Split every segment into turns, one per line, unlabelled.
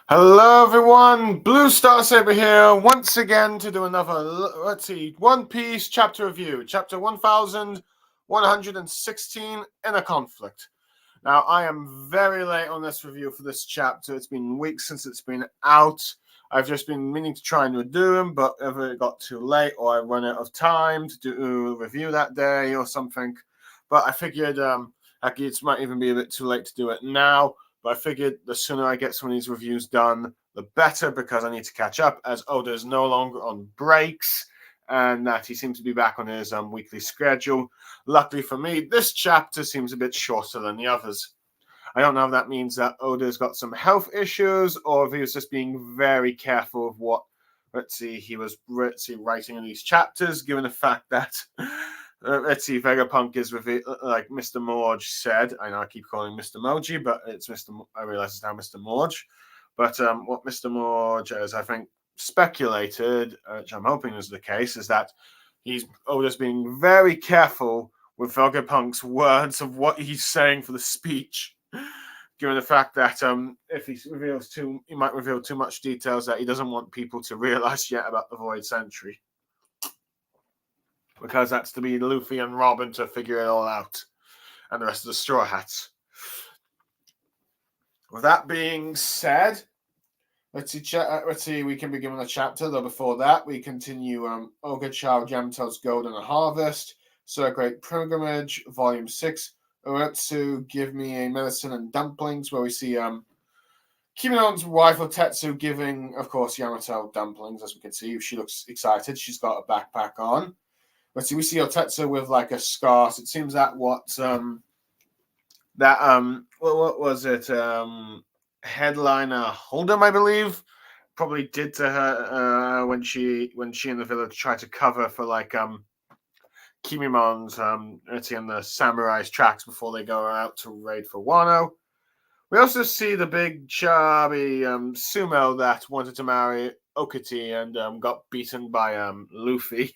Hello everyone, Blue Star Saber here once again to do another, One Piece chapter review, chapter 1116, Inner Conflict. Now, I am very late on this review for this chapter. It's been weeks since it's been out. I've just been meaning to try and do them, but either it got too late or I run out of time to do a review that day or something. But I figured actually it might even be a bit too late to do it now. But I figured the sooner I get some of these reviews done, the better, because I need to catch up, as Oda is no longer on breaks and that he seems to be back on his weekly schedule. Luckily for me, this chapter seems a bit shorter than the others. I don't know if that means that Oda's got some health issues or if he was just being very careful of what, he was writing in these chapters, given the fact that Vegapunk is like Mr. Morge said. I know I keep calling Mr. Moji, but I realize it's now Mr. Morge. But what Mr. Morge has, I think, speculated, which I'm hoping is the case, is that Oda's being very careful with Vegapunk's words of what he's saying for the speech, given the fact that if he might reveal too much details that he doesn't want people to realize yet about the Void Century, because that's to be Luffy and Robin to figure it all out, and the rest of the Straw Hats. With that being said, let's see. We can be given a chapter, though before that, we continue Ogachow Yamato's Golden Harvest, Sir Great Pilgrimage, Volume 6, Uetsu, Give Me a Medicine and Dumplings, where we see Kimonon's wife Otetsu giving, of course, Yamato dumplings, as we can see. She looks excited. She's got a backpack on. Let's see, we see Otetsu with like a scarf. It seems that what was it? Headliner Hold'em, I believe, probably did to her when she in the village tried to cover for like Kimimon's and the samurai's tracks before they go out to raid for Wano. We also see the big chubby sumo that wanted to marry Okati and got beaten by Luffy.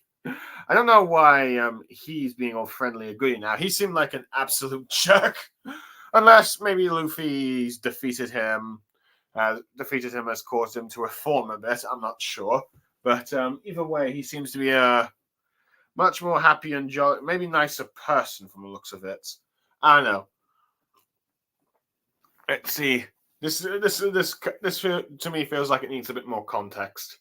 I don't know why he's being all friendly and goody now. He seemed like an absolute jerk. Unless maybe Luffy's defeated him has caused him to reform a bit. I'm not sure. But either way, he seems to be a much more happy and jolly, maybe nicer person from the looks of it. I don't know. Let's see. This to me feels like it needs a bit more context.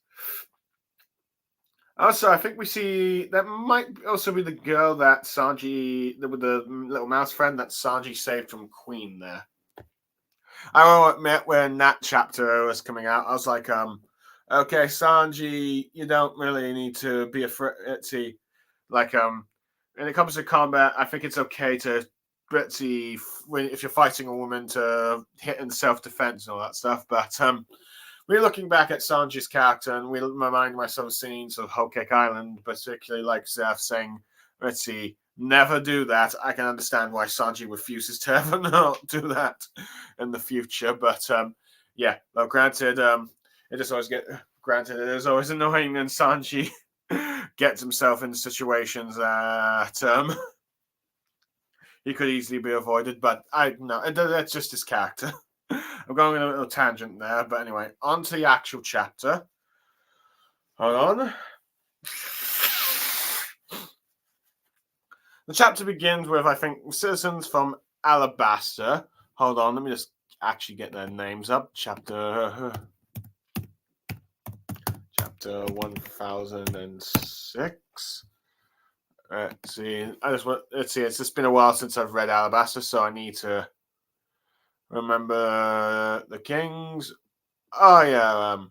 Also, I think we see that might also be the girl that Sanji, with the little mouse friend that Sanji saved from Queen there. I will admit, when that chapter was coming out, I was like, okay, Sanji, you don't really need to be afraid. See, like, when it comes to combat, I think it's okay to, if you're fighting a woman, to hit in self-defense and all that stuff. But we're looking back at Sanji's character, and we remind myself of scenes of Whole Cake Island, particularly like Zeph saying, never do that. I can understand why Sanji refuses to ever not do that in the future. But yeah, well, granted, it is always annoying when Sanji gets himself in situations that he could easily be avoided. But I know that's just his character. I'm going on a little tangent there, but anyway, on to the actual chapter. Hold on. The chapter begins with, I think, citizens from Alabasta. Hold on, let me just actually get their names up. Chapter 1006. Let's see. Let's see. It's just been a while since I've read Alabasta, so I need to remember the kings. Oh yeah.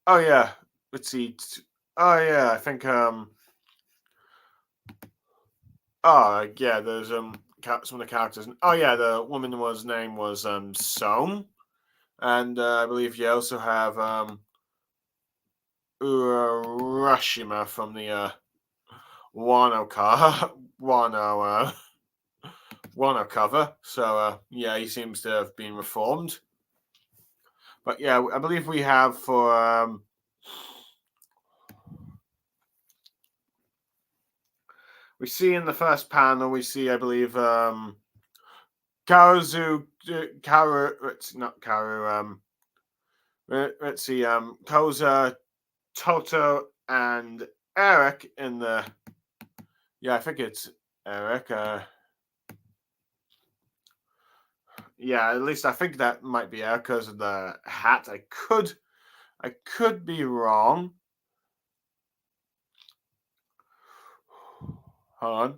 Oh yeah. Let's see. Oh yeah. I think Oh yeah. There's some of the characters. Oh yeah. The woman's name was Som, and I believe you also have Urashima from the Wano cover. So yeah, he seems to have been reformed. But yeah, I believe we have for we see in the first panel, we see, I believe, Karu, it's not Karu, Let's see, Koza, Toto, and Eric in the. Yeah, I think it's Eric. Yeah, at least I think that might be Eric because of the hat. I could be wrong. Hold on.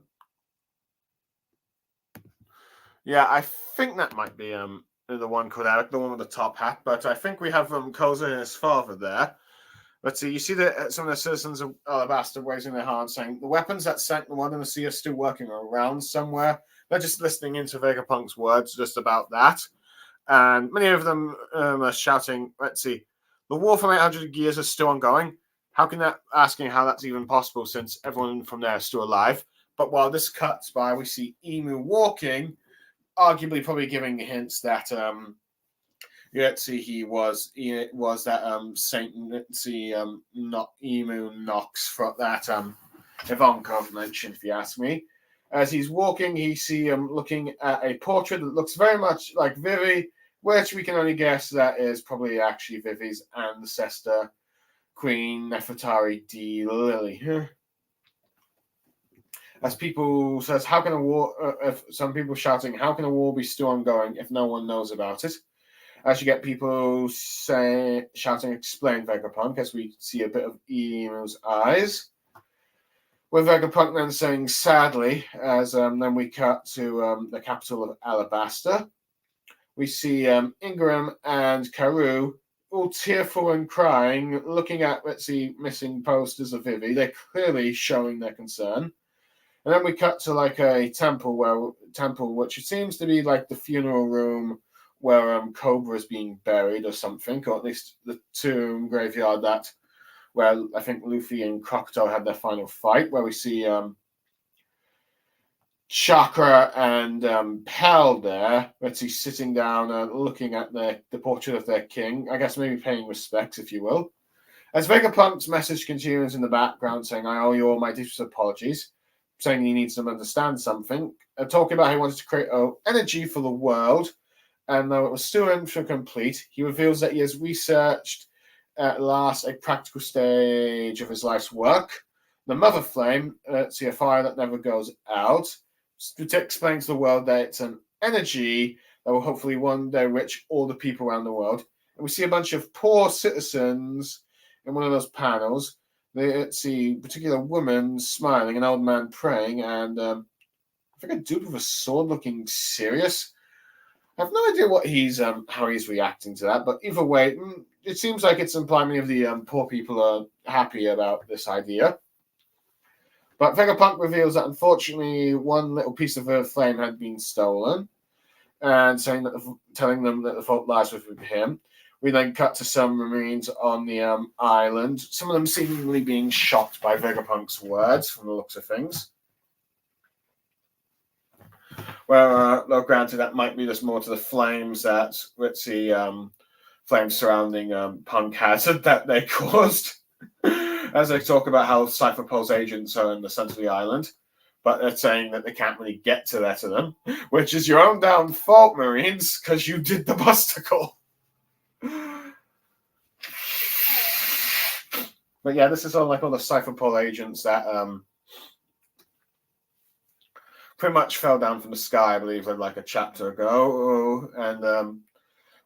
Yeah, I think that might be the one called Eric, the one with the top hat. But I think we have Koza and his father there. Let's see. You see that some of the citizens of Alabasta raising their hands, saying the weapons that sank the one in the sea are still working around somewhere. They're just listening into Vegapunk's words just about that, and many of them are shouting. Let's see. The war from 800 years is still ongoing. How can that asking how that's even possible since everyone from there is still alive? But while this cuts by, we see Emu walking, arguably probably giving hints that let's see, he was that Saint, let's see, not Emu Nox from that Ivankov mentioned, if you ask me. As he's walking, he see him looking at a portrait that looks very much like Vivi, which we can only guess that is probably actually Vivi's ancestor, Queen Nefertari D. Lily. As people says, how can a war? If some people shouting, how can a war be still ongoing if no one knows about it? As you get people shouting, explain Vegapunk, as we see a bit of Emu's eyes. With Vegapunk then saying sadly, as then we cut to the capital of Alabasta. We see Ingram and Karoo all tearful and crying, looking at, let's see, missing posters of Vivi. They're clearly showing their concern. And then we cut to like a temple, which seems to be like the funeral room where Cobra is being buried or something, or at least the tomb graveyard where I think Luffy and Crocodile had their final fight, where we see Chakra and Pell there. Let's see, sitting down and looking at the portrait of their king. I guess maybe paying respects, if you will. As Vegapunk's message continues in the background, saying, I owe you all my deepest apologies, saying he needs to understand something, talking about how he wanted to create energy for the world, and though it was still incomplete, he reveals that he has researched at last a practical stage of his life's work, the Mother Flame, a fire that never goes out. It explains to the world that it's an energy that will hopefully one day reach all the people around the world. And we see a bunch of poor citizens in one of those panels. They see a particular woman smiling, an old man praying, and I think a dude with a sword looking serious. I have no idea what he's how he's reacting to that, but either way, it seems like it's implying many of the poor people are happy about this idea. But Vegapunk reveals that unfortunately one little piece of her flame had been stolen, and telling them that the fault lies with him. We then cut to some Marines on the island, some of them seemingly being shocked by Vegapunk's words from the looks of things. Well, though granted, that might be just more to the flames that, let's see, flames surrounding Punk Hazard that they caused. As they talk about how Cypher Pulse agents are in the center of the island, but they're saying that they can't really get to them, which is your own damn fault, Marines, because you did the busticle. But yeah, this is all like all the Cypher Pulse agents that pretty much fell down from the sky, I believe, like a chapter ago. And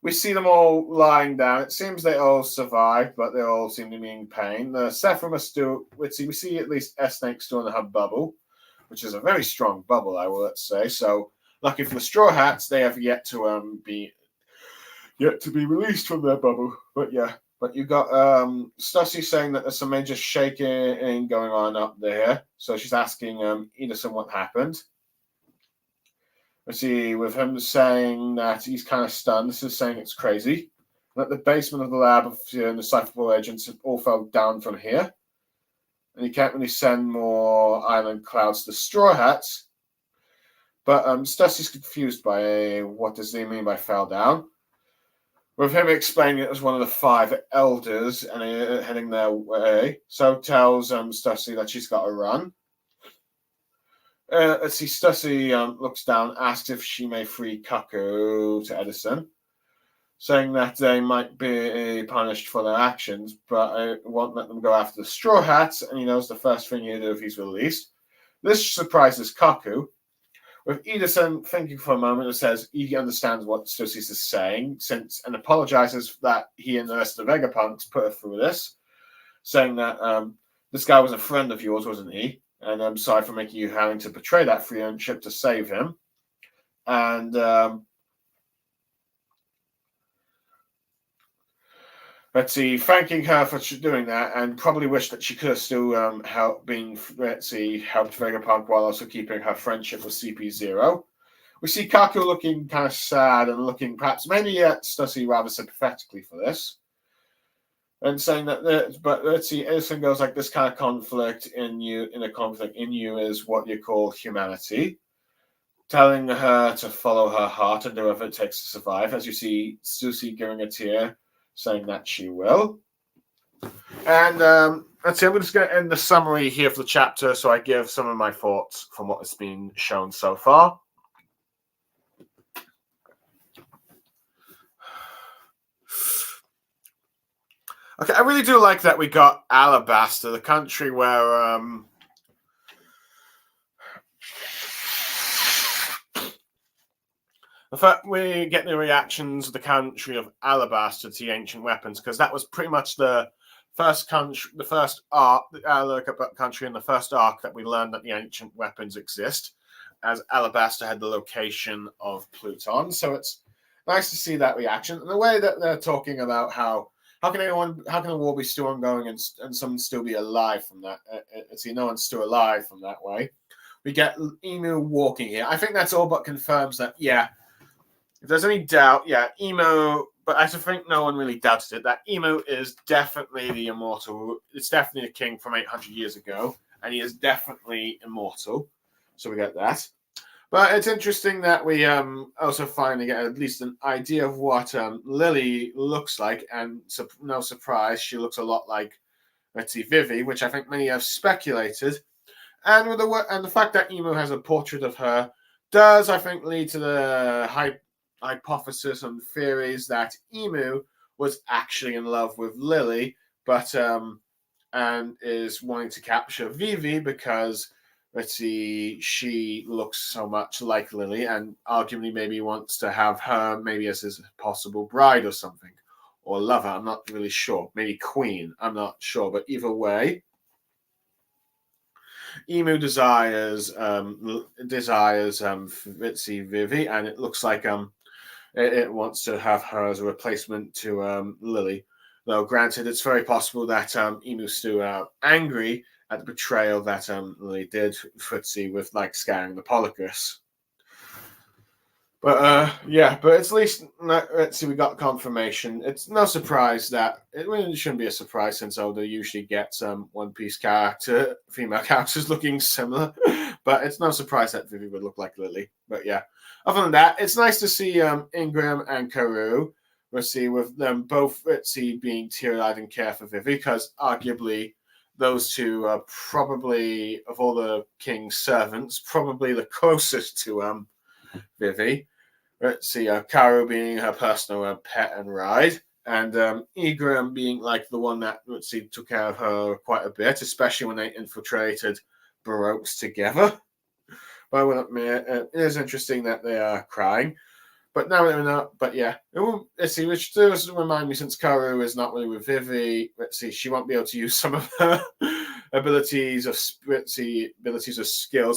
we see them all lying down. It seems they all survived, but they all seem to be in pain. The Sephiroth are still, we see at least S-Snake still in the hub bubble, which is a very strong bubble, I will say. So, lucky for the Straw Hats, they have yet to be released from their bubble. But yeah, but you got Stussy saying that there's some major shaking going on up there. So she's asking Edison what happened. Let's see, with him saying that he's kind of stunned. This is saying it's crazy. That the basement of the lab of the Cypher Pulse agents all fell down from here. And you can't really send more island clouds to Straw Hats. But Stussy's confused by what does he mean by fell down. With him explaining it was one of the 5 elders and heading their way. So tells Stussy that she's got to run. Let's see, Stussy looks down, asks if she may free Kaku to Edison. saying that they might be punished for their actions, but I won't let them go after the Straw Hats, and he knows the first thing he'll do if he's released. This surprises Kaku, with Edison thinking for a moment and says he understands what Stussies is saying, and apologizes that he and the rest of the Vegapunks put her through this, saying that this guy was a friend of yours, wasn't he? And I'm sorry for making you having to betray that friendship to save him. And let's see, thanking her for doing that, and probably wish that she could have still helped Vegapunk while also keeping her friendship with CP0. We see Kaku looking kind of sad and looking perhaps maybe at Stussy rather sympathetically for this. And saying that, but let's see, Edison goes like, this kind of conflict in you is what you call humanity. Telling her to follow her heart and do whatever it takes to survive. As you see, Stussy giving a tear, saying that she will. And let's see, I'm just going to end the summary here for the chapter, so I give some of my thoughts from what has been shown so far. Okay, I really do like that we got Alabasta, the country where in fact, we get the reactions of the country of Alabasta to the ancient weapons, because that was pretty much the first country, the first arc, country in the first arc that we learned that the ancient weapons exist, as Alabasta had the location of Pluton. So it's nice to see that reaction, and the way that they're talking about how can a war be still ongoing and someone still be alive from that? See, no one's still alive from that way. We get Emu walking here. I think that's all but confirms that, yeah, if there's any doubt, yeah, Emu, but I think no one really doubted it, that Emu is definitely the immortal. It's definitely a king from 800 years ago, and he is definitely immortal. So we get that. But it's interesting that we also finally get at least an idea of what Lily looks like, and no surprise, she looks a lot like, let's see, Vivi, which I think many have speculated. And with the fact that Emu has a portrait of her does, I think, lead to the hypothesis and theories that Emu was actually in love with Lily, but and is wanting to capture Vivi because, let's see, she looks so much like Lily, and arguably maybe wants to have her maybe as his possible bride or something, or lover. I'm not really sure. Maybe queen. I'm not sure. But either way, Emu desires let's see, Vivi, and it looks like it wants to have her as a replacement to Lily. Though granted, it's very possible that Emu's still angry at the betrayal that Lily did Fritzy with like scaring the Polycus. But yeah, but at least let's see, we got confirmation. It's no surprise that it really shouldn't be a surprise, since Oda usually gets One Piece female characters looking similar. But it's no surprise that Vivi would look like Lily. But yeah, other than that, it's nice to see Ingram and Karoo. We'll see with them both, let's see, being teary-eyed and care for Vivi, because arguably those two are probably, of all the king's servants, probably the closest to Vivi. Let's see, Karoo being her personal pet and ride, and Ingram being like the one that, let's see, took care of her quite a bit, especially when they infiltrated Baroque's together. But I will admit, it is interesting that they are crying. But now they're not. But yeah, let's see, which does remind me, since Karoo is not really with Vivi, let's see, she won't be able to use some of her abilities of skills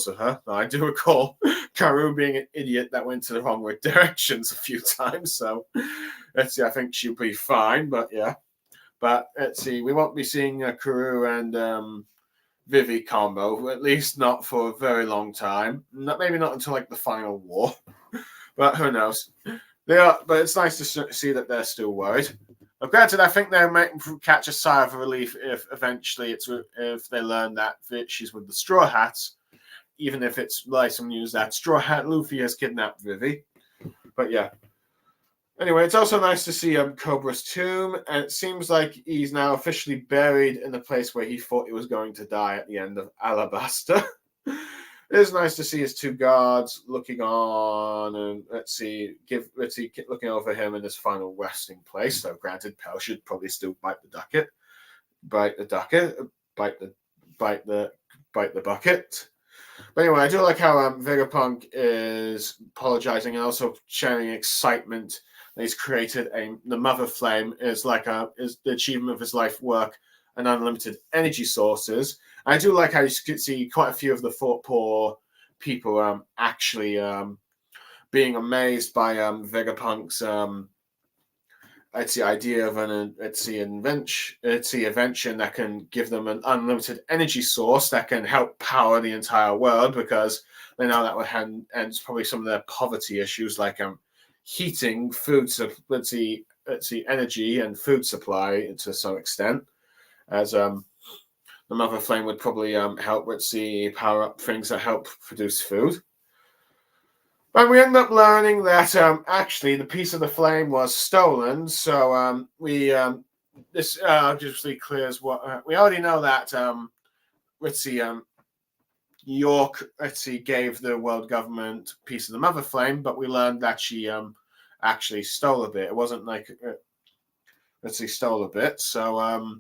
of her. Now, I do recall Karoo being an idiot that went to the wrong directions a few times. So let's see, I think she'll be fine. But yeah, but let's see, we won't be seeing Karoo and Vivi combo, at least not for a very long time. Maybe not until like the final war. But who knows? They are, but it's nice to see that they're still worried. But granted, I think they might catch a sigh of relief if eventually if they learn that she's with the Straw Hats, even if it's like some news that Straw Hat Luffy has kidnapped Vivi. But yeah. Anyway, it's also nice to see Cobra's tomb, and it seems like he's now officially buried in the place where he thought he was going to die at the end of Alabasta. It is nice to see his two guards looking on and looking over him in his final resting place. Though granted, Pell should probably still bite the ducket, bite the bucket. But anyway, I do like how Vegapunk is apologizing and also sharing excitement that he's created the Mother Flame is is the achievement of his life work and unlimited energy sources. I do like how you could see quite a few of the poor people actually being amazed by Vegapunk's idea of an invention that can give them an unlimited energy source that can help power the entire world, because they know that would end probably some of their poverty issues like heating, energy and food supply to some extent, as the Mother Flame would probably help power up things that help produce food. And we end up learning that actually the piece of the flame was stolen. So this obviously clears what we already know, that York gave the world government a piece of the Mother Flame, but we learned that she actually stole a bit. It wasn't like stole a bit. So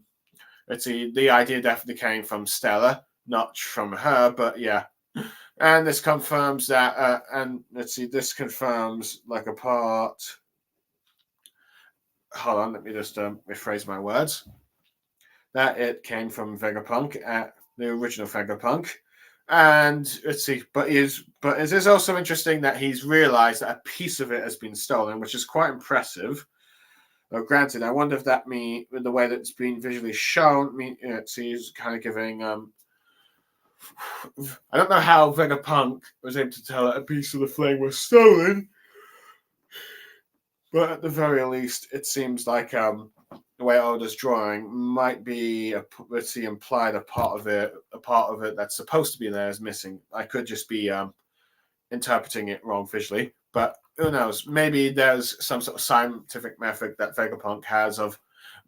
the idea definitely came from Stella, not from her, but yeah. And this confirms that, this confirms like a part. Hold on, let me just rephrase my words. That it came from Vegapunk, the original Vegapunk, and but it is also interesting that he's realized that a piece of it has been stolen, which is quite impressive. Granted, I wonder if that means the way that it's been visually shown, he's kind of giving I don't know how Vegapunk was able to tell that a piece of the flame was stolen, but at the very least, it seems like the way Oda's drawing might be implied a part of it that's supposed to be there is missing. I could just be interpreting it wrong visually, but who knows? Maybe there's some sort of scientific method that Vegapunk has of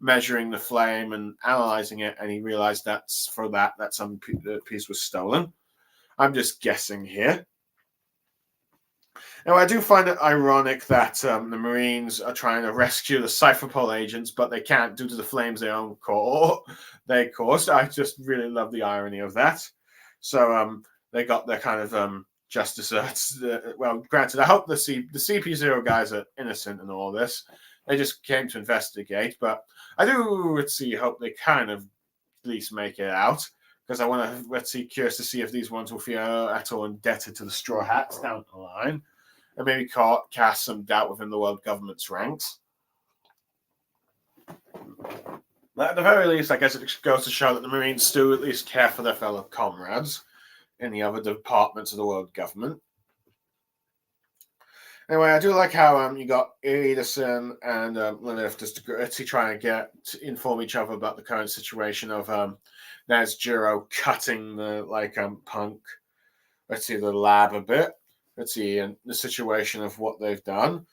measuring the flame and analyzing it, and he realized that some piece was stolen. I'm just guessing here. Now, I do find it ironic that the Marines are trying to rescue the Cypherpol agents, but they can't due to the flames they caused. I just really love the irony of that. So they got their kind of just desserts. Well, granted, I hope the CP0 guys are innocent in all this. They just came to investigate, but I do hope they kind of at least make it out, because I want to curious to see if these ones will feel at all indebted to the Straw Hats down the line, and maybe cast some doubt within the world government's ranks. But at the very least, I guess it goes to show that the Marines do at least care for their fellow comrades in the other departments of the world government. Anyway, I do like how you got Edison and Lilith just trying to inform each other about the current situation of Nezjiro cutting the Punk. The lab a bit. And the situation of what they've done.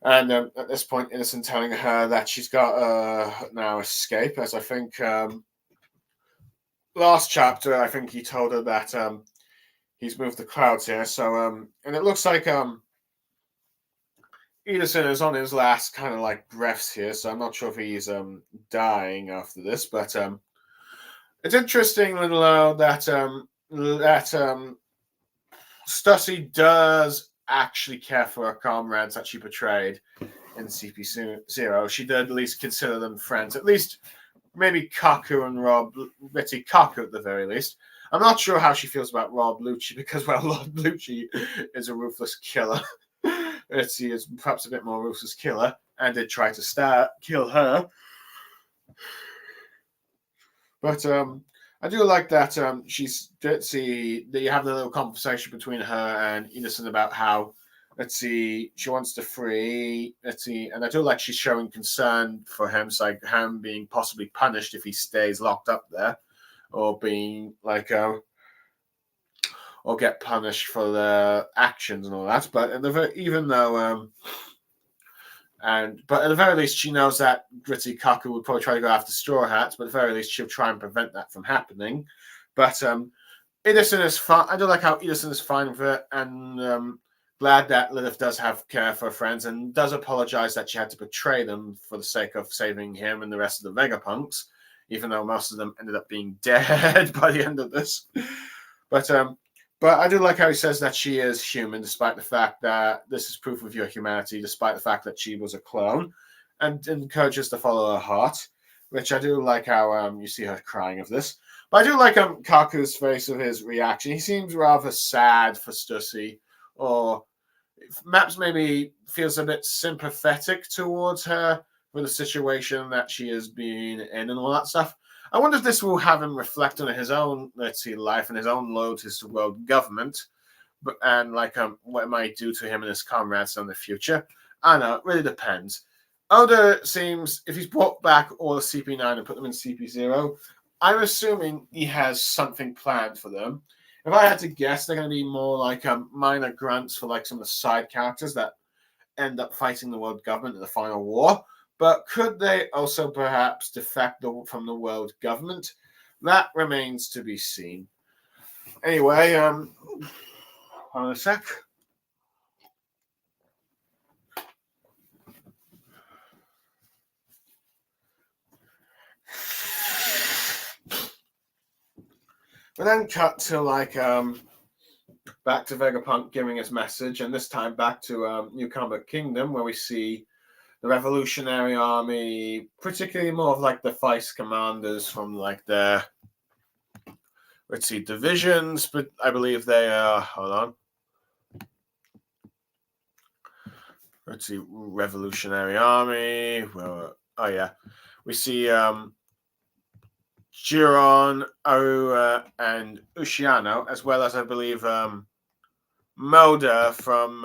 And at this point, Edison telling her that she's got now escape, as I think last chapter, I think he told her that he's moved the clouds here. So and it looks like Edison is on his last kind of breaths here, so I'm not sure if he's dying after this, but it's interesting that Stussy does actually care for her comrades that she betrayed in CP0. She did at least consider them friends, at least maybe Kaku and Rob, Kaku at the very least. I'm not sure how she feels about Rob Lucci, because, well, Rob Lucci is a ruthless killer. He is perhaps a bit more ruthless killer, and did try to kill her. But I do like that you have the little conversation between her and Edison about how she wants to free and I do like she's showing concern for him, like him being possibly punished if he stays locked up there, or being or get punished for their actions and all that. But but at the very least, she knows that Kaku would probably try to go after Straw Hats, but at the very least, she'll try and prevent that from happening. But Edison is fine. I do like how Edison is fine with it, and glad that Lilith does have care for her friends and does apologize that she had to betray them for the sake of saving him and the rest of the Vegapunks, even though most of them ended up being dead by the end of this. But I do like how he says that she is human, despite the fact that this is proof of your humanity, despite the fact that she was a clone, and encourages to follow her heart, which I do like how you see her crying of this. But I do like Kaku's face of his reaction. He seems rather sad for Stussy, or Maps maybe feels a bit sympathetic towards her for the situation that she has been in and all that stuff. I wonder if this will have him reflect on his own, life and his own loyalties to world government, and what it might do to him and his comrades in the future. I don't know, it really depends. Oda seems, if he's brought back all the CP9 and put them in CP0, I'm assuming he has something planned for them. If I had to guess, they're going to be more like minor grunts for like some of the side characters that end up fighting the world government in the final war. But could they also perhaps defect from the world government? That remains to be seen. Anyway, hold on a sec. But then cut to back to Vegapunk giving his message, and this time back to Newcomer Kingdom, where we see the Revolutionary Army, particularly more of like the vice commanders from like their divisions, but I believe they are hold on. Let's see, Revolutionary Army. Well, oh yeah. We see Giron, Aura, and Ushiano, as well as I believe Moda from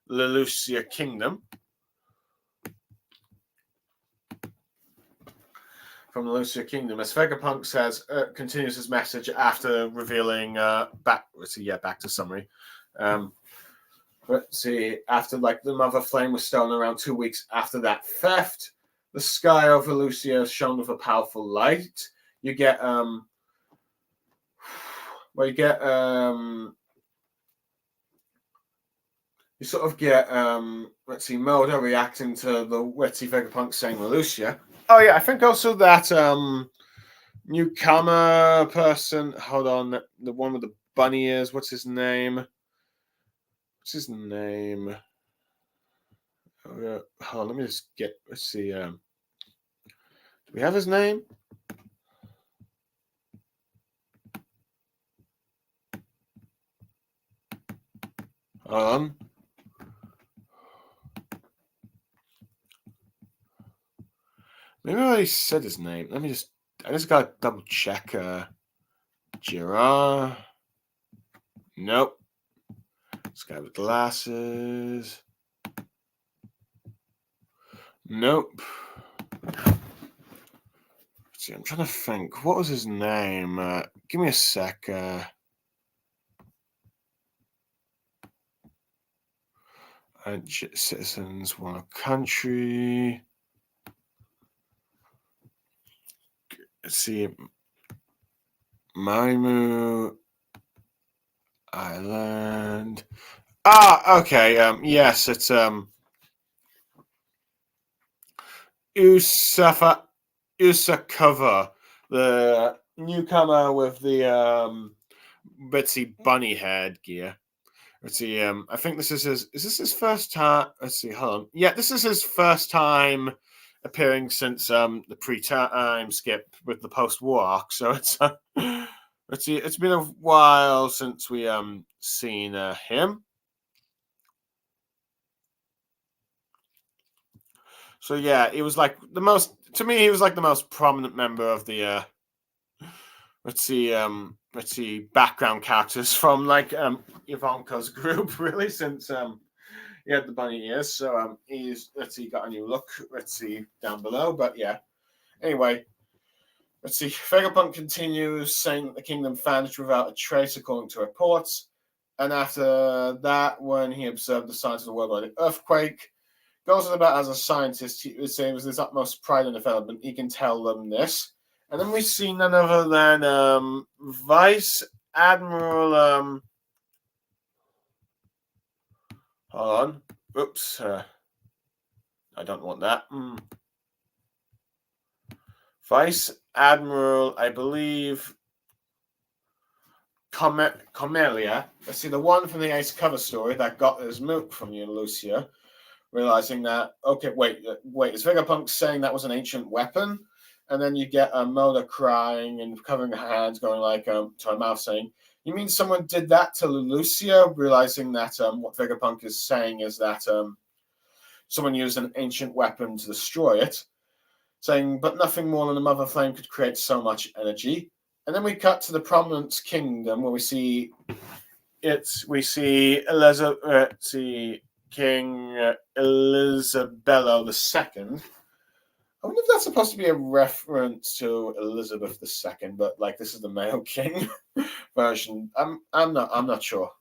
Lelucia Kingdom. From the Lelucia Kingdom, as Vegapunk says, continues his message after revealing back to summary. Let's see, after like the Mother Flame was stolen around 2 weeks after that theft, the sky over Lucia is shown with a powerful light. You get you sort of get Moda reacting to the Vegapunk saying Lelucia. Oh yeah, I think also that newcomer person, hold on, the one with the bunny ears, what's his name? Hold on, let me just let's see. Do we have his name? Hold on. Maybe I already said his name. I just gotta double check. Girard. Nope. This guy with glasses. Nope. See, I'm trying to think. What was his name? Give me a sec. Citizens, one country. Let's see. Marimu Island. Ah, okay. Yes, it's Usakova, the newcomer with the Bitsy bunny head gear. Let's see. I think this is his. Is this his first time? Let's see. Hold on. Yeah, this is his first time appearing since the pre-time skip with the post-war arc. So it's let's see. It's been a while since we seen him. So yeah, he was like the most. To me, he was like the most prominent member of the. Let's see, background characters from like Ivanka's group, really, since he had the bunny ears. So he's got a new look. Let's see down below, but yeah. Anyway, let's see. Vegapunk continues saying that the kingdom vanished without a trace, according to reports. And after that, when he observed the signs of the worldwide earthquake, goes on about as a scientist, he was saying with his utmost pride and development, he can tell them this. And then we see none other than Vice Admiral. Hold on. Oops. I don't want that. Vice Admiral, I believe, Comelia. Let's see, the one from the Ace cover story that got his milk from you, Lucia, realizing that, okay, wait, is Vegapunk saying that was an ancient weapon? And then you get Moda crying and covering her hands, going like to her mouth, saying, "You mean someone did that to Lucia?" Realizing that what Vegapunk is saying is that someone used an ancient weapon to destroy it. Saying, "But nothing more than a mother flame could create so much energy." And then we cut to the Prominence Kingdom, where we see King Elizabello II. I wonder if that's supposed to be a reference to Elizabeth II, but like this is the male king version. I'm not sure.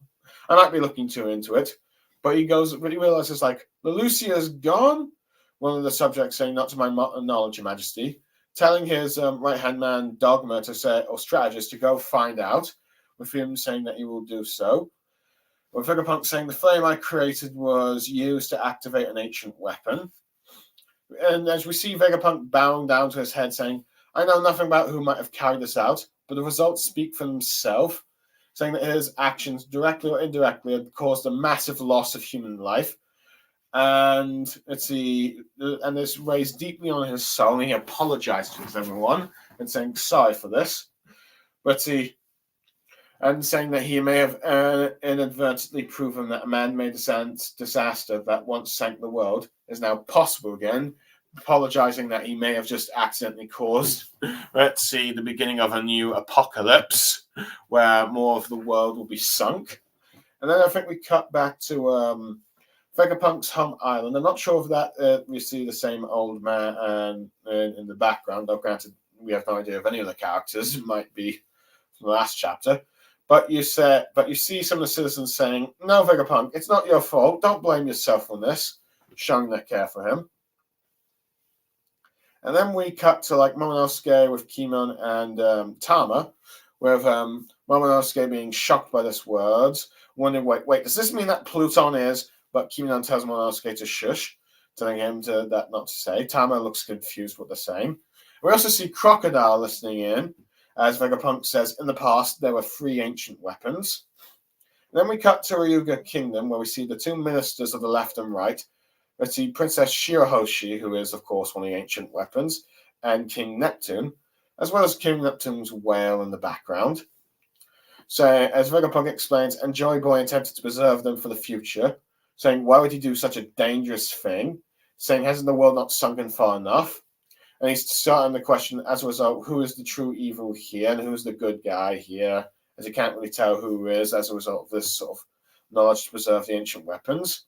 I might be looking too into it. But he realizes like Lucia's gone. One of the subjects saying, "Not to my knowledge, Your Majesty," telling his right-hand man Dogma to say, or strategist, to go find out, with him saying that he will do so. With Vegapunk saying, "The flame I created was used to activate an ancient weapon." And as we see Vegapunk bowing down to his head, saying, "I know nothing about who might have carried this out, but the results speak for themselves," saying that his actions, directly or indirectly, had caused a massive loss of human life. And this weighs deeply on his soul, and he apologizes to everyone and saying sorry for this. And saying that he may have inadvertently proven that a man-made disaster that once sank the world is now possible again, apologizing that he may have just accidentally caused, the beginning of a new apocalypse where more of the world will be sunk. And then I think we cut back to Vegapunk's home island. I'm not sure if that we see the same old man in the background, though granted we have no idea of any of the characters. It might be from the last chapter. But you see some of the citizens saying, "No, Vegapunk, it's not your fault. Don't blame yourself on this," showing their care for him. And then we cut to like Momonosuke with Kimon and Tama, with Momonosuke being shocked by this words, wondering, wait, does this mean that Pluton is? But Kimon tells Momonosuke to shush, telling him that not to say. Tama looks confused what they're saying. We also see Crocodile listening in, as Vegapunk says, in the past, there were 3 ancient weapons. Then we cut to Ryuga Kingdom, where we see the 2 ministers of the left and right. We see Princess Shirahoshi, who is, of course, one of the ancient weapons, and King Neptune, as well as King Neptune's whale in the background. So, as Vegapunk explains, and Joy Boy attempted to preserve them for the future, saying, why would he do such a dangerous thing? Saying, hasn't the world not sunken far enough? And he's starting the question, as a result, who is the true evil here and who's the good guy here, as he can't really tell who is as a result of this sort of knowledge to preserve the ancient weapons.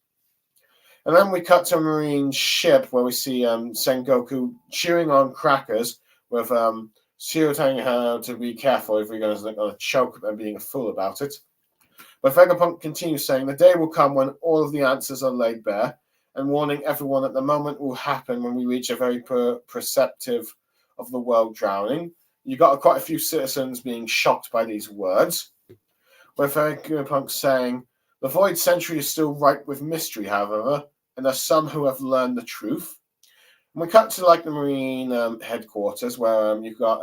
And then we cut to a marine ship where we see Sengoku cheering on Crackers with Shiro telling her to be careful if you're going to choke and being a fool about it. But Vegapunk continues saying, the day will come when all of the answers are laid bare, and warning everyone that the moment will happen when we reach a very perceptive of the world drowning. You got quite a few citizens being shocked by these words. With Vegapunk saying, the void century is still ripe with mystery, however, and there's some who have learned the truth. And we cut to like the Marine headquarters where you've got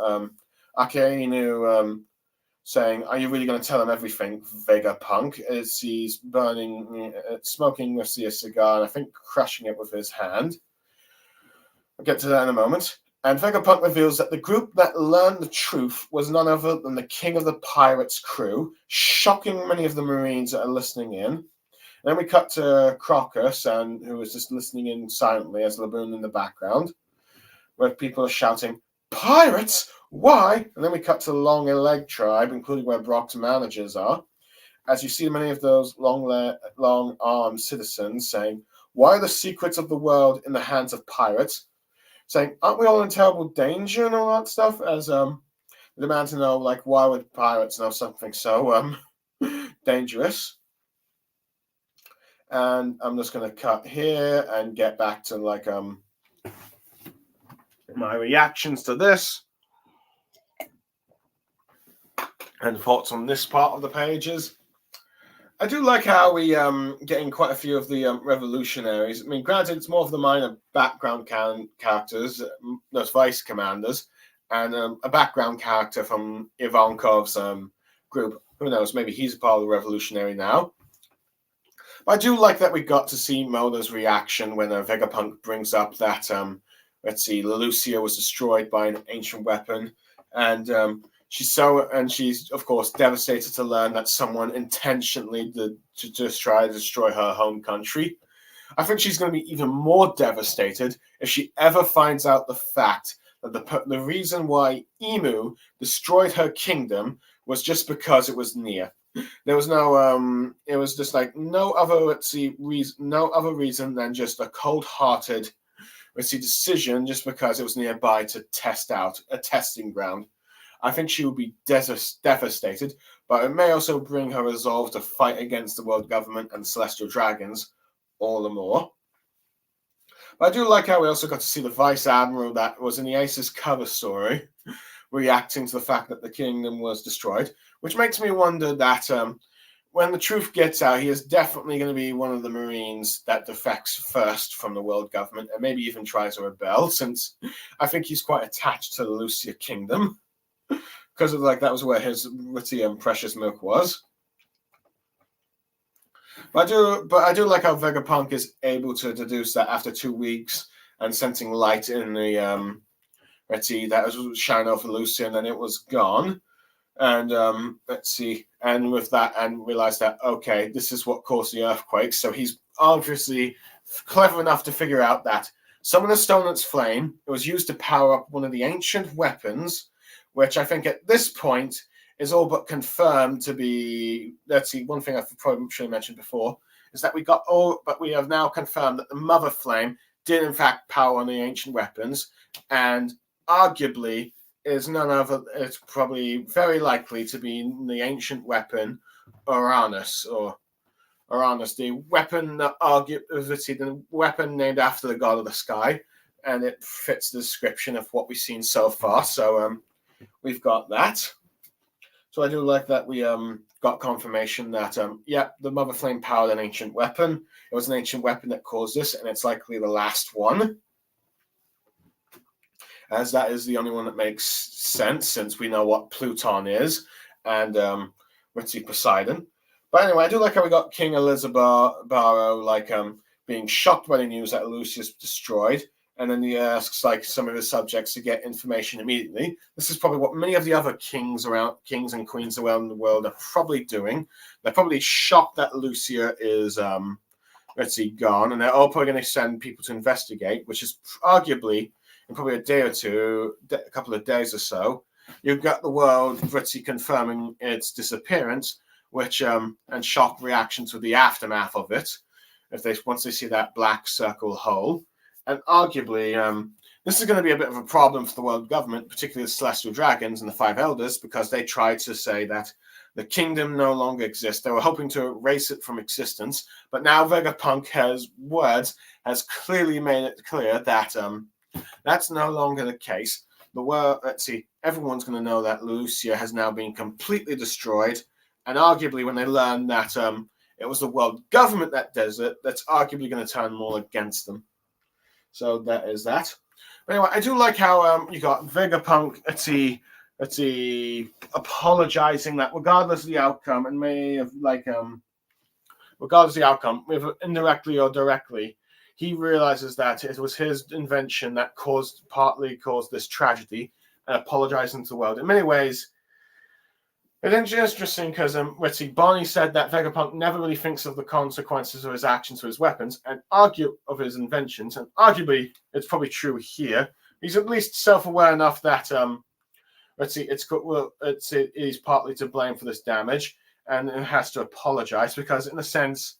Akainu saying, are you really going to tell him everything, Vegapunk? As he's smoking with a cigar, and I think crushing it with his hand. I'll get to that in a moment. And Vegapunk reveals that the group that learned the truth was none other than the king of the pirates' crew, shocking many of the Marines that are listening in. And then we cut to Crocus, who is just listening in silently as Laboon in the background, where people are shouting, pirates? Why? And then we cut to the Long Leg tribe, including where Brock's managers are, as you see many of those long-armed citizens saying, why are the secrets of the world in the hands of pirates? Saying, aren't we all in terrible danger and all that stuff? As they demand to know, like, why would pirates know something so dangerous? And I'm just going to cut here and get back to, like, my reactions to this. And thoughts on this part of the pages. I do like how we getting quite a few of the revolutionaries. I mean, granted, it's more of the minor background characters, those vice commanders, and a background character from Ivankov's group. Who knows? Maybe he's a part of the revolutionary now. But I do like that we got to see Mulder's reaction when Vegapunk brings up that let's see, Lelucia was destroyed by an ancient weapon, and she's of course devastated to learn that someone intentionally did to just try to destroy her home country. I think she's going to be even more devastated if she ever finds out the fact that the reason why Emu destroyed her kingdom was just because it was near. There was no it was just like no other reason than just a cold-hearted decision just because it was nearby to test out a testing ground. I think she will be devastated, but it may also bring her resolve to fight against the world government and celestial dragons all the more. But I do like how we also got to see the Vice Admiral that was in the Aces cover story reacting to the fact that the kingdom was destroyed, which makes me wonder that when the truth gets out, he is definitely going to be one of the Marines that defects first from the world government and maybe even tries to rebel, since I think he's quite attached to the Lucia kingdom because of that was where his witty and precious milk was. But I do like how Vegapunk is able to deduce that after 2 weeks and sensing light in the that was shining over Lucia and then it was gone. And and with that, and realized that, okay, this is what caused the earthquake. So he's obviously clever enough to figure out that someone has stolen its flame. It was used to power up one of the ancient weapons, which I think at this point is all but confirmed to be, one thing I probably should have mentioned before, is that we have now confirmed that the Mother Flame did in fact power on the ancient weapons, and arguably is none other, it's probably very likely to be the ancient weapon Uranus, the weapon the weapon named after the god of the sky, and it fits the description of what we've seen so far. So we've got that. So I do like that we got confirmation that the Mother Flame powered an ancient weapon. It was an ancient weapon that caused this, and it's likely the last one, as that is the only one that makes sense since we know what Pluton is and Poseidon. But anyway, I do like how we got King Elizabaro being shocked by the news that Lucius destroyed, and then he asks some of his subjects to get information immediately. This is probably what many of the other kings and queens around the world are probably doing. They're probably shocked that Lucia is gone, and they're all probably going to send people to investigate, which is arguably in probably a day or two, a couple of days or so, you've got the world confirming its disappearance, which and shock reaction to the aftermath of it, once they see that black circle hole. And arguably, this is going to be a bit of a problem for the world government, particularly the Celestial Dragons and the Five Elders, because they tried to say that the kingdom no longer exists. They were hoping to erase it from existence, but now Vegapunk has clearly made it clear that that's no longer the case. Everyone's going to know that Lucia has now been completely destroyed, and arguably when they learn that it was the world government that does it, that's arguably going to turn more against them. So that is that. But anyway, I do like how you got Vegapunk apologizing that regardless of the outcome, and may have regardless of the outcome, whether indirectly or directly, he realizes that it was his invention that partly caused this tragedy, and apologizing to the world. In many ways, it's interesting because Barney said that Vegapunk never really thinks of the consequences of his actions or his weapons, and of his inventions, and arguably it's probably true here. He's at least self-aware enough that he's partly to blame for this damage, and has to apologize because, in a sense,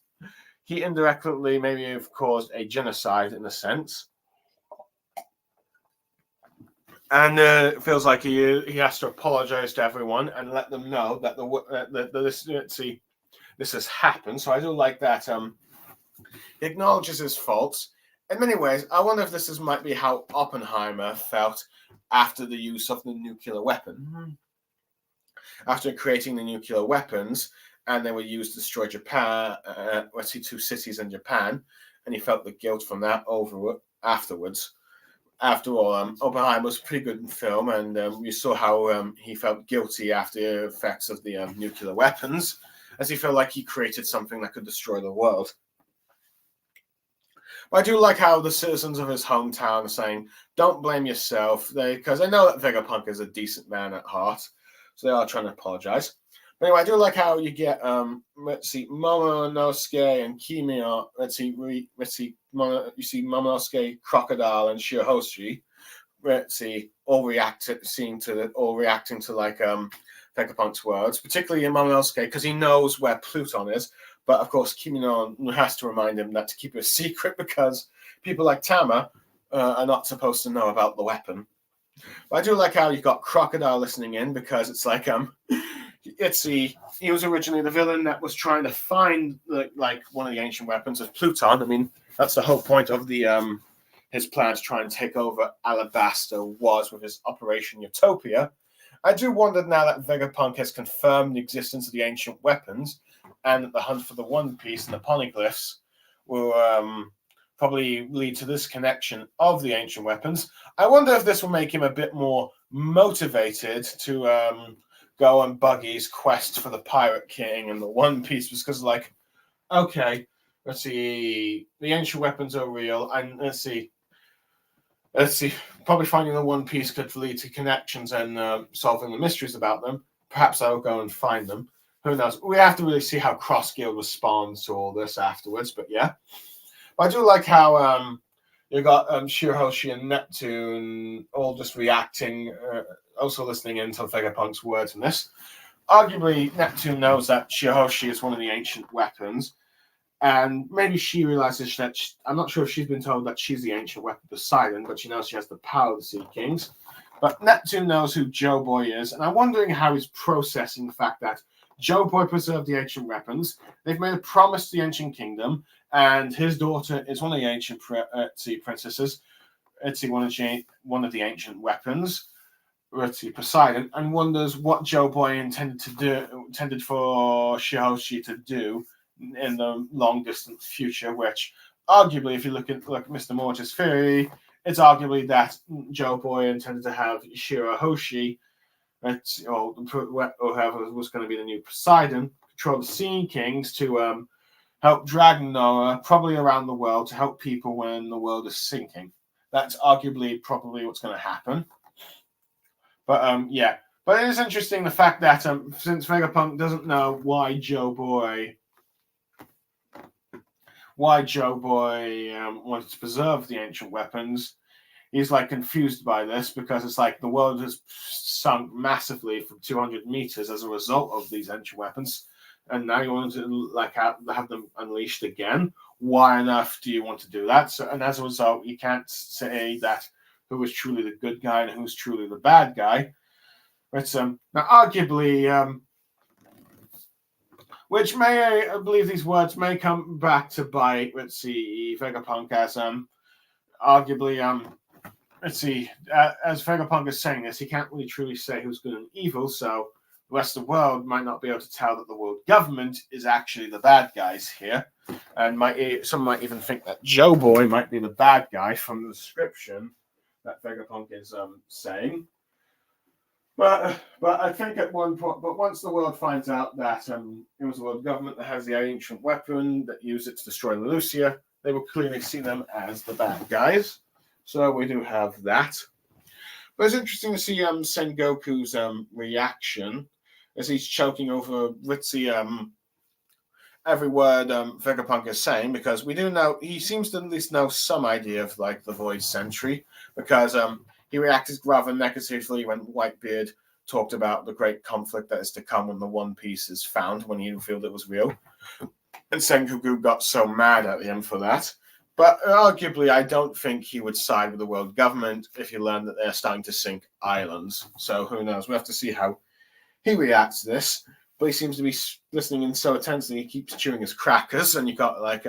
he indirectly maybe have caused a genocide in a sense. And it feels like he has to apologize to everyone and let them know that this has happened. So I do like that he acknowledges his faults. In many ways, I wonder if this might be how Oppenheimer felt after the use of the nuclear weapon. after creating the nuclear weapons, and they were used to destroy Japan, two cities in Japan, and he felt the guilt from that afterwards. After all, Oppenheimer was pretty good in film, and you saw how he felt guilty after the effects of the nuclear weapons, as he felt like he created something that could destroy the world. But I do like how the citizens of his hometown are saying, don't blame yourself, because I know that Vegapunk is a decent man at heart, so they are trying to apologize. But anyway, I do like how you get, Momonosuke and Kimio, you see Momonosuke, Crocodile, and Shirahoshi, all reacting to like Vegapunk's words, particularly in Momonosuke, because he knows where Pluton is. But of course, Kimino has to remind him that to keep it a secret because people like Tama are not supposed to know about the weapon. But I do like how you got Crocodile listening in, because it's like he was originally the villain that was trying to find like one of the ancient weapons of Pluton. I mean, that's the whole point of the his plan to try and take over Alabasta was with his Operation Utopia. I do wonder now that Vegapunk has confirmed the existence of the ancient weapons, and that the hunt for the One Piece and the poneglyphs will probably lead to this connection of the ancient weapons. I wonder if this will make him a bit more motivated to go on Buggy's quest for the Pirate King and the One Piece, because like, okay, let's see, the ancient weapons are real, and let's see, probably finding the One Piece could lead to connections and solving the mysteries about them. Perhaps I'll go and find them. Who knows? We have to really see how Cross Guild responds to all this afterwards, but yeah. But I do like how you got Shirahoshi and Neptune all just reacting, also listening in to Vegapunk's words in this. Arguably, Neptune knows that Shirahoshi is one of the ancient weapons, and maybe she realizes that I'm not sure if she's been told that she's the ancient weapon Poseidon, but she knows she has the power of the Sea Kings. But Neptune knows who Joe Boy is, and I'm wondering how he's processing the fact that Joe Boy preserved the ancient weapons. They've made a promise to the ancient kingdom, and his daughter is one of the ancient princesses. One of the ancient weapons, Poseidon, and wonders what Joe Boy intended for Shirahoshi to do in the long distant future. Which, arguably, if you look at Mr. Mortis' theory, it's arguably that Joe Boy intended to have Shirahoshi, or whoever was going to be the new Poseidon, control the Sea Kings to help drag Noah probably around the world to help people when the world is sinking. That's probably what's going to happen. But yeah. But it is interesting the fact that since Vegapunk doesn't know why Joe Boy wanted to preserve the ancient weapons, he's like confused by this, because it's like the world has sunk massively from 200 meters as a result of these ancient weapons, and now you want to like have them unleashed again. Why on earth do you want to do that? So, and as a result, you can't say that who is truly the good guy and who's truly the bad guy. But now, arguably, which may I believe these words may come back to bite. Let's see, Vegapunk as arguably as Vegapunk is saying this, he can't really truly say who's good and evil, so the rest of the world might not be able to tell that the world government is actually the bad guys here, and some might even think that Joe Boy might be the bad guy from the description that Vegapunk is saying. But I think at one point, but once the world finds out that it was the world government that has the ancient weapon that used it to destroy Lucia, they will clearly see them as the bad guys. So we do have that. But it's interesting to see Sengoku's reaction as he's choking over every word Vegapunk is saying, because we do know he seems to at least know some idea of like the Void Sentry, because he reacted rather negatively when Whitebeard talked about the great conflict that is to come when the One Piece is found, when he revealed it was real. And Sengoku got so mad at him for that. But arguably, I don't think he would side with the world government if he learned that they're starting to sink islands. So who knows? We have to see how he reacts to this. But he seems to be listening in so intensely, he keeps chewing his crackers, and you got like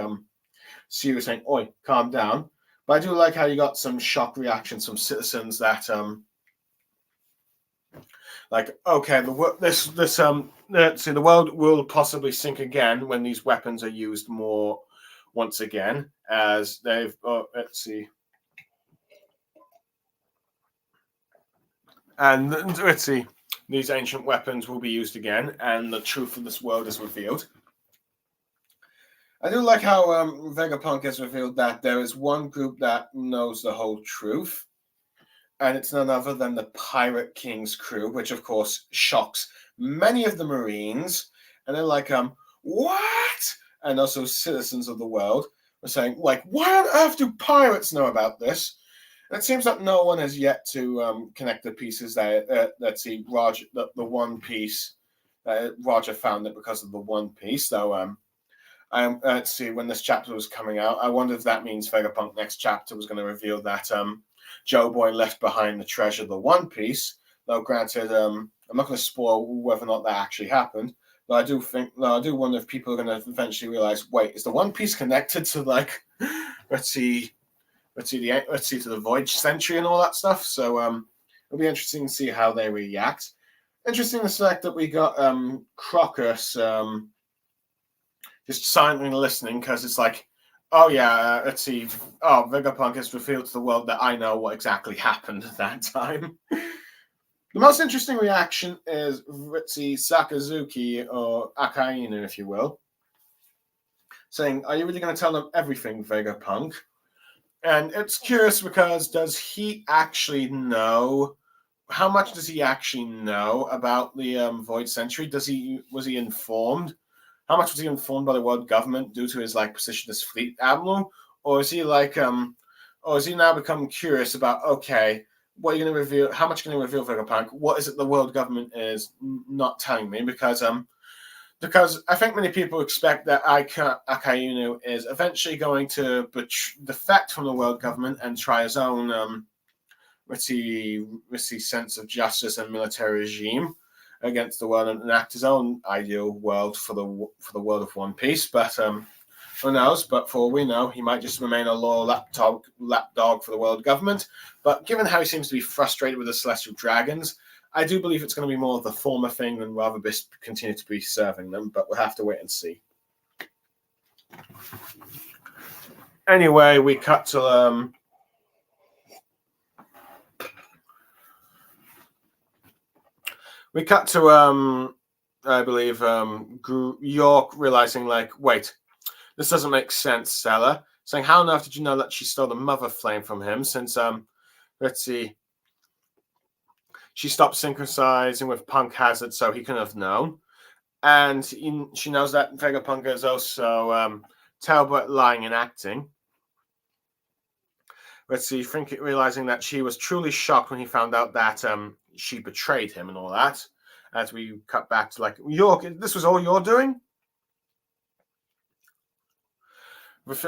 Siri saying, "Oi, calm down." But I do like how you got some shock reactions from citizens that Like, okay, let's see, the world will possibly sink again when these weapons are used more once again, as they've. Let's see. And let's see, these ancient weapons will be used again, and the truth of this world is revealed. I do like how Vegapunk has revealed that there is one group that knows the whole truth, and it's none other than the Pirate King's crew, which of course shocks many of the Marines. And they're like, what? And also citizens of the world are saying, like, why on earth do pirates know about this? And it seems that no one has yet to connect the pieces. That let's see, Roger, the One Piece. Roger found it because of the One Piece, though. Let's see, when this chapter was coming out, I wonder if that means Vegapunk next chapter was going to reveal that Joe Boy left behind the treasure, the One Piece. Though, granted, I'm not going to spoil whether or not that actually happened. But I do wonder if people are going to eventually realize, wait, is the One Piece connected to like, let's see, to the Void Century and all that stuff? So it'll be interesting to see how they react. Interesting the fact that we got Crocus just silently listening, because it's like, oh yeah, let's see. Oh, Vegapunk has revealed to the world that I know what exactly happened at that time. The most interesting reaction is, let's see, Sakazuki, or Akainu, if you will, saying, are you really going to tell them everything, Vegapunk? And it's curious because does he actually know? How much does he actually know about the Void Century? Was he informed? How much was he informed by the world government due to his like position as fleet admiral, or is he like or has he now become curious about, okay, what are you going to reveal? How much are you going to reveal, Vegapunk? What is it the world government is not telling me? Because I think many people expect that Akainu is eventually going to defect from the world government and try his own sense of justice and military regime against the world and enact his own ideal world for the world of One Piece. But who knows? But for all we know, he might just remain a loyal lapdog for the world government. But given how he seems to be frustrated with the Celestial Dragons, I do believe it's going to be more of the former thing than rather continue to be serving them. But we'll have to wait and see. Anyway, we cut to I believe York realizing, like, wait, this doesn't make sense, Stella. Saying, how on earth did you know that she stole the Mother Flame from him? Since let's see, she stopped synchronizing with Punk Hazard, so he couldn't have known. And she knows that Vegapunk is also Talbot lying and acting. Let's see, realizing that she was truly shocked when he found out that she betrayed him and all that. As we cut back to like, York, this was all you're doing?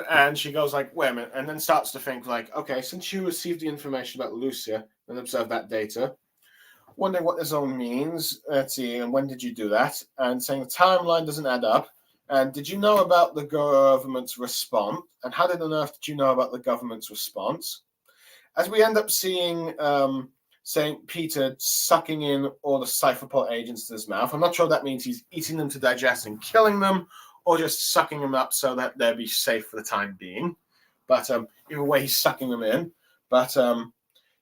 And she goes like, wait a minute, and then starts to think like, okay, since you received the information about Lucia and observed that data, wondering what this all means. Let's see, and when did you do that? And saying the timeline doesn't add up. And did you know about the government's response? And how on earth did you know about the government's response? As we end up seeing St. Peter sucking in all the Cypherpot agents to his mouth. I'm not sure that means he's eating them to digest and killing them, or just sucking them up so that they'll be safe for the time being. But either way, he's sucking them in. But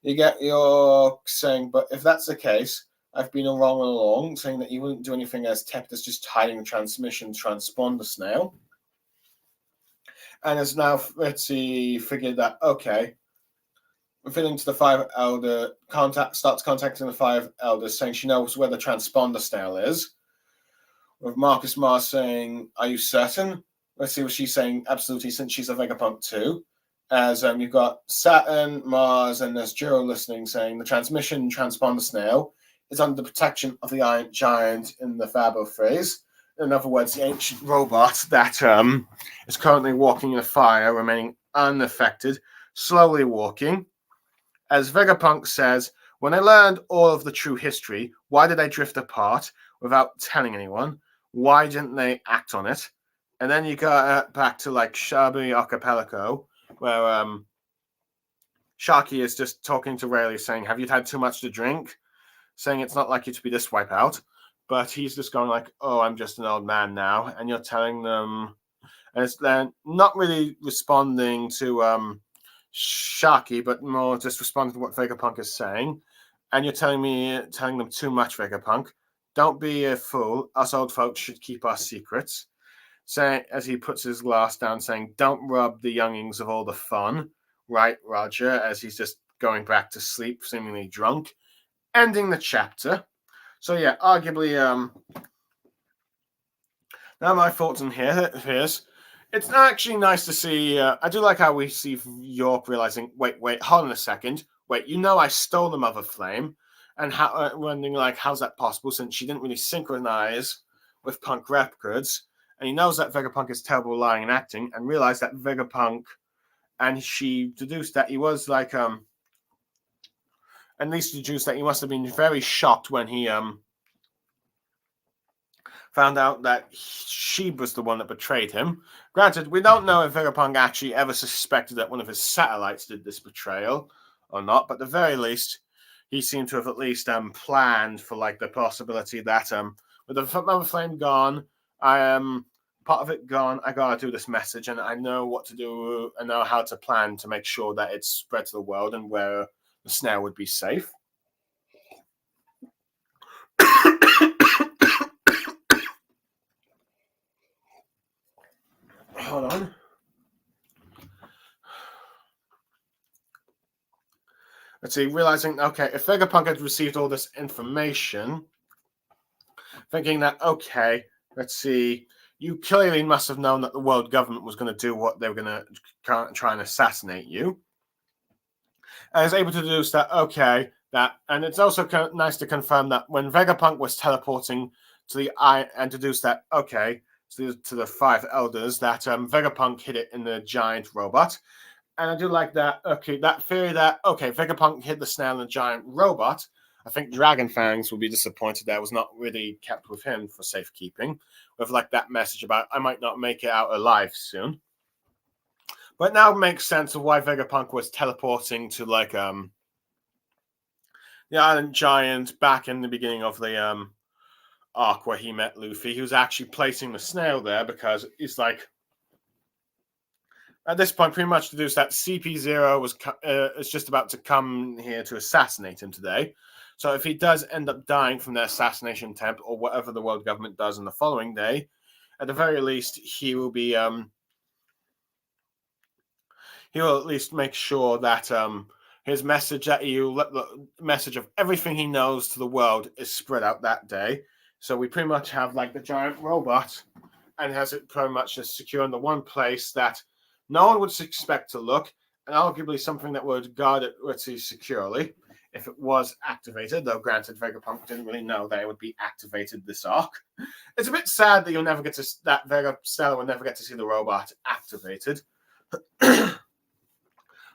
you get your saying, but if that's the case, I've been wrong all along, saying that you wouldn't do anything as tepid as just hiding the transmission transponder snail. And has now, let's see, figured that, okay, revealing to the Five Elder, starts contacting the Five Elders, saying she knows where the transponder snail is. With Marcus Mars saying, are you certain? Let's see what she's saying, absolutely, since she's a Vegapunk too. As you've got Saturn, Mars, and there's Jiro listening, saying the transmission transponder snail is under the protection of the Iron Giant in the Fabo phase. In other words, the ancient robot that is currently walking in a fire, remaining unaffected, slowly walking. As Vegapunk says, when I learned all of the true history, why did I drift apart without telling anyone? Why didn't they act on it? And then you go back to like Shabi Archipelago, where Sharky is just talking to Rayleigh, saying, have you had too much to drink? saying it's not likely to be this wipeout, but he's just going like, oh, I'm just an old man now, and you're telling them, and it's then not really responding to Sharky, but more just responding to what Vegapunk is saying, and you're telling them too much, Vegapunk. Don't be a fool. Us old folks should keep our secrets. Saying as he puts his glass down, saying, "Don't rob the youngings of all the fun." Right, Roger, as he's just going back to sleep, seemingly drunk, ending the chapter. So yeah, arguably, now my thoughts on here's it's actually nice to see. I do like how we see York realizing, wait, hold on a second. Wait, I stole the Mother Flame, and how wondering like, how's that possible? Since she didn't really synchronize with Punk Records, and he knows that Vegapunk is terrible at lying and acting, and realized that Vegapunk, and she deduced that he was like at least deduced that he must have been very shocked when he found out that she was the one that betrayed him. Granted, we don't know if Vegapunk actually ever suspected that one of his satellites did this betrayal or not, but at the very least, he seemed to have at least planned for like the possibility that with the Mother Flame gone, part of it gone, I gotta do this message, and I know what to do, I know how to plan to make sure that it's spread to the world and where the snare would be safe. Hold on. Let's see, realizing, okay, if Vegapunk had received all this information, thinking that, okay, let's see, you clearly must have known that the world government was going to do what they were going to try and assassinate you. And I was able to deduce that, okay, and it's also nice to confirm that when Vegapunk was teleporting to the eye and deduce that, okay, to the five elders, that Vegapunk hid it in the giant robot. And I do like that, okay, that theory that, okay, Vegapunk hid the snail in the giant robot. I think Dragon Fangs will be disappointed that it was not really kept with him for safekeeping, with like that message about, I might not make it out alive soon. But now it makes sense of why Vegapunk was teleporting to like the Island Giant back in the beginning of the arc where he met Luffy. He was actually placing the snail there because it's like at this point pretty much deduced that CP0 is just about to come here to assassinate him today. So if he does end up dying from the assassination attempt or whatever the world government does on the following day, at the very least he will be he will at least make sure that his message the message of everything he knows to the world is spread out that day. So we pretty much have like the giant robot and has it pretty much just secure in the one place that no one would expect to look, and arguably something that would guard it pretty securely if it was activated, though granted Vegapunk didn't really know that it would be activated this arc. It's a bit sad that that Vegapunk will never get to see the robot activated.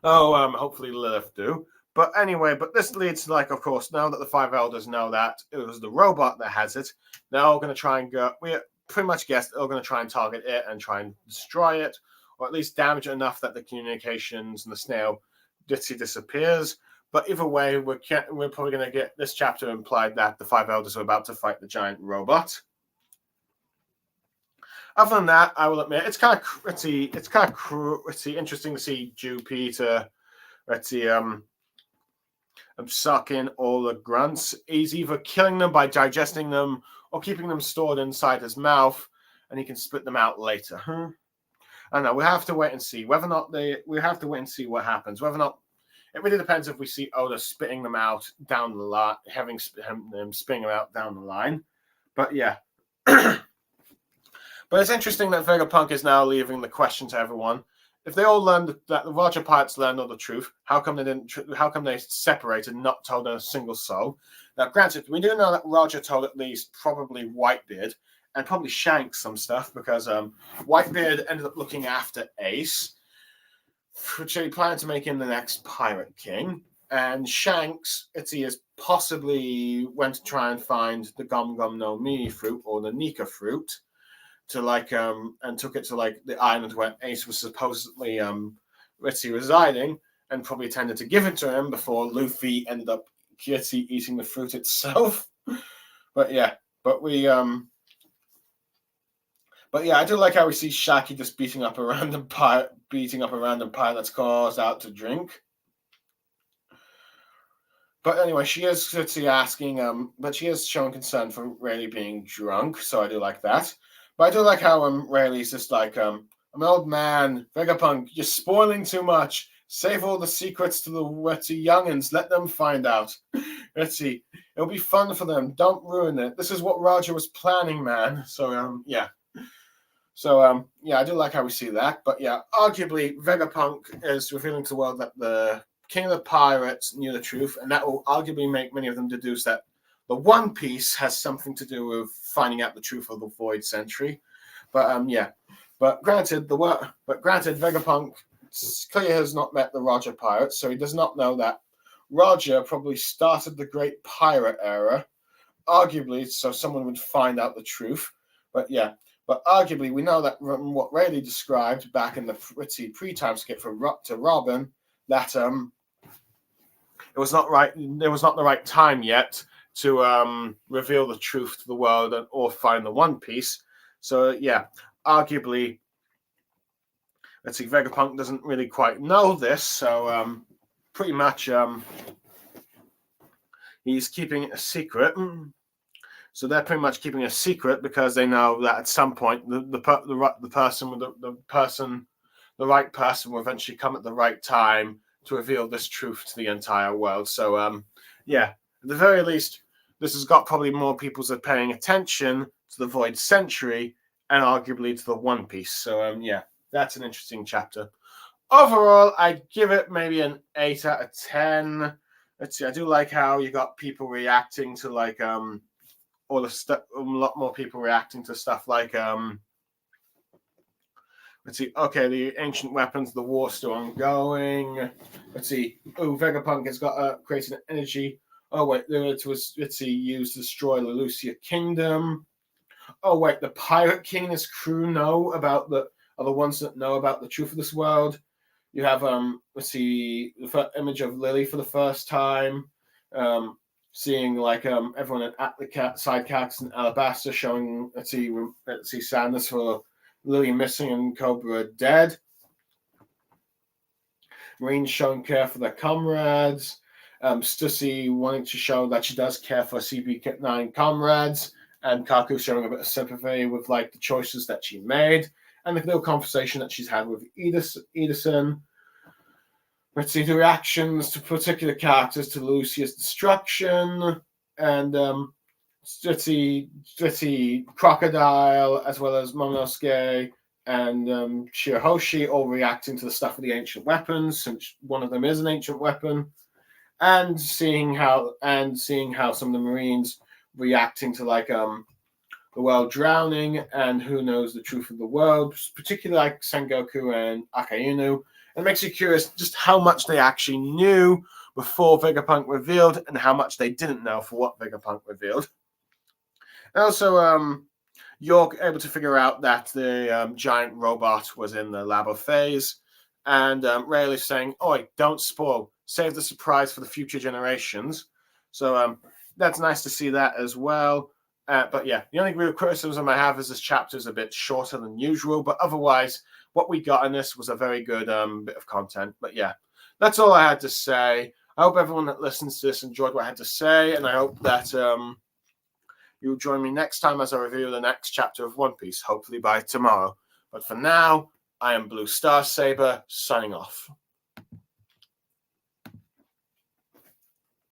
Hopefully Lilith do. But anyway, this leads to, like, of course, now that the five elders know that it was the robot that has it, they're all going to try and go, we pretty much guessed they're going to try and target it and try and destroy it, or at least damage it enough that the communications and the snail disappears. But either way, we're probably going to get this chapter implied that the five elders are about to fight the giant robot. Other than that, I will admit it's kind of interesting to see Jupiter, suck in all the grunts. He's either killing them by digesting them or keeping them stored inside his mouth, and he can spit them out later. I don't know. We have to wait and see whether or not we have to wait and see what happens. Whether or not it really depends if we see Oda spitting them out down the line, having them spitting them out down the line. But yeah. But it's interesting that Vegapunk is now leaving the question to everyone. If they all learned that the Roger Pirates learned all the truth, how come they didn't? How come they separated and not told a single soul? Now, granted, we do know that Roger told at least probably Whitebeard and probably Shanks some stuff because Whitebeard ended up looking after Ace, which he planned to make him the next Pirate King. And Shanks, he is possibly went to try and find the Gum Gum no Mi fruit or the Nika fruit to and took it to the island where Ace was supposedly residing, and probably intended to give it to him before Luffy ended up Kitty eating the fruit itself. But yeah, but yeah, I do like how we see Shaki just beating up a random pilot's cars out to drink. But anyway, she is asking, but she is showing concern for Rayleigh being drunk, so I do like that. But I do like how Rayleigh's just like, I'm an old man, Vegapunk, you're spoiling too much. Save all the secrets to the wetty youngins. Let them find out. Let's see. It'll be fun for them. Don't ruin it. This is what Roger was planning, man. So yeah. So yeah, I do like how we see that. But yeah, arguably Vegapunk is revealing to the world that the King of the Pirates knew the truth, and that will arguably make many of them deduce that the One Piece has something to do with finding out the truth of the Void Century. But yeah, but granted, Vegapunk clearly has not met the Roger Pirates, so he does not know that Roger probably started the Great Pirate Era, arguably, so someone would find out the truth. But yeah. But arguably, we know that from what Rayleigh described back in the pretty pre-time skip to Robin, that it was not right. It was not the right time yet to reveal the truth to the world or find the One Piece. So yeah, arguably, let's see, Vegapunk doesn't really quite know this. So pretty much, he's keeping it a secret. So they're pretty much keeping a secret because they know that at some point the right person will eventually come at the right time to reveal this truth to the entire world. So yeah, at the very least, this has got probably more people that are paying attention to the Void Century and arguably to the One Piece. So yeah, that's an interesting chapter. Overall, I'd give it maybe an 8 out of 10. Let's see, I do like how you got people reacting to like all the stuff, a lot more people reacting to stuff like let's see, okay, the ancient weapons, the war's still ongoing. Let's see, Vegapunk has got created an energy. Oh wait, it was, let's see, used to destroy the Lucia Kingdom. Oh wait, the Pirate King and his crew are the ones that know about the truth of this world. You have let's see, the image of Lily for the first time. Seeing like everyone at the side characters in Alabasta showing, let's see sadness for Lily missing and Cobra dead. Marine showing care for their comrades. Stussy wanting to show that she does care for CP9 comrades, and Kaku showing a bit of sympathy with like the choices that she made and the little conversation that she's had with Edison. Let's see the reactions to particular characters to Lucia's destruction, and let's see Crocodile as well as Momonosuke and Shirahoshi all reacting to the stuff of the ancient weapons, since one of them is an ancient weapon, and seeing how some of the Marines reacting to like the world drowning and who knows the truth of the world, particularly like Sengoku and Akainu. It makes you curious just how much they actually knew before Vegapunk revealed and how much they didn't know for what Vegapunk revealed. And also, you're able to figure out that the giant robot was in the labo phase, and Rayleigh is saying, "Oi, don't spoil. Save the surprise for the future generations." So that's nice to see that as well. But yeah, the only real criticism I have is this chapter is a bit shorter than usual, but otherwise, what we got in this was a very good bit of content. But yeah, that's all I had to say. I hope everyone that listens to this enjoyed what I had to say, and I hope that you'll join me next time as I review the next chapter of One Piece, hopefully by tomorrow. But for now, I am Blue Star Saber, signing off.